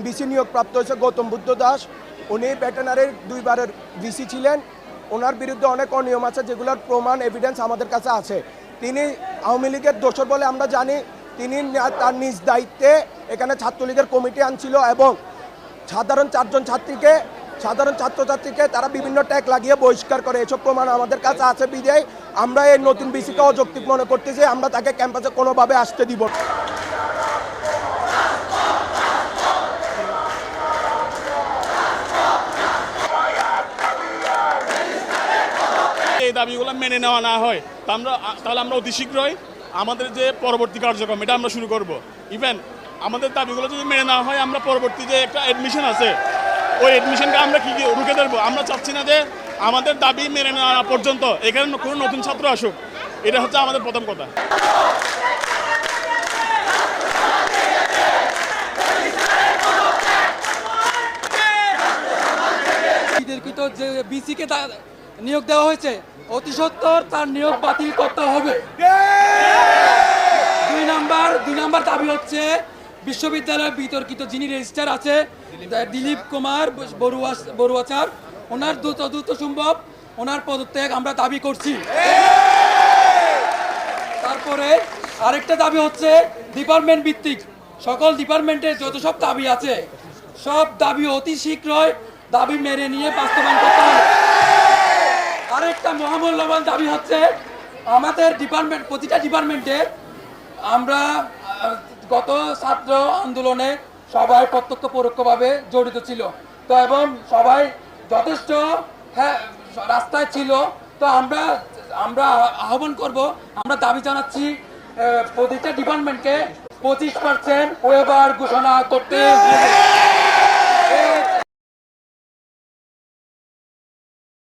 VC নিয়োগপ্রাপ্ত হয়েছে গৌতম বুদ্ধ দাস। উনি ভেটেরিনারির 2 বারের ভিসি ছিলেন। ওনার বিরুদ্ধে অনেক অনিয়ম আছে, যেগুলোর প্রমাণ এভিডেন্স আমাদের কাছে আছে। তিনি আওয়ামী লীগের দোসর বলে আমরা জানি। তিনি তার নিজ দায়িত্বে এখানে ছাত্রলীগের কমিটি আনছিল এবং সাধারণ ছাত্রছাত্রীকে তারা বিভিন্ন ট্যাগ লাগিয়ে বহিষ্কার করে। এসব প্রমাণ আমাদের কাছে আছে বিধায় আমরা এই নতুন ভিসিকে অযৌক্তিক মনে করতেছি। আমরা তাকে ক্যাম্পাসে কোনোভাবে আসতে দিব না। এই দাবিগুলো মেনে নেওয়া না হয় তাহলে আমরা অতি শীঘ্রই আমাদের যে পরবর্তী কার্যক্রম এটা আমরা শুরু করব। ইভেন আমাদের দাবিগুলো যদি মেনে নেওয়া হয়, আমরা পরবর্তী যে একটা অ্যাডমিশন আছে ওই অ্যাডমিশনকে আমরা কি রুখে ধরবো। আমরা চাচ্ছি না যে আমাদের দাবি মেনে নেওয়া পর্যন্ত এখানে কোনো নতুন ছাত্র আসুক। এটা হচ্ছে আমাদের প্রথম কথা। যে বিসিকে নিয়োগ দেওয়া হয়েছে অতি সত্বর তার নিয়োগ বাতিল করতে হবে। 2 নাম্বার দাবি হচ্ছে বিশ্ববিদ্যালয়ের বিতর্কিত যিনি রেজিস্ট্রার আছে দিলীপ কুমার বড়ুয়াচার, ওনার দ্রুত সম্ভব ওনার পদত্যাগ আমরা দাবি করছি। তারপরে আরেকটা দাবি হচ্ছে ডিপার্টমেন্ট ভিত্তিক সকল ডিপার্টমেন্টের যত সব দাবি আছে সব দাবি অতি শীঘ্রই দাবি মেনে নিয়ে বাস্তবায়ন করতে হবে। আরেকটা মহামূল্যবান দাবি হচ্ছে আমাদের প্রতিটা ডিপার্টমেন্টে আমরা গত ছাত্র আন্দোলনে সবাই প্রত্যক্ষ পরোক্ষভাবে জড়িত ছিল, তো এবং সবাই যথেষ্ট রাস্তায় ছিল। তো আমরা আহ্বান করব, আমরা দাবি জানাচ্ছি প্রতিটা ডিপার্টমেন্টকে 25% ওয়েবার ঘোষণা করতে হবে।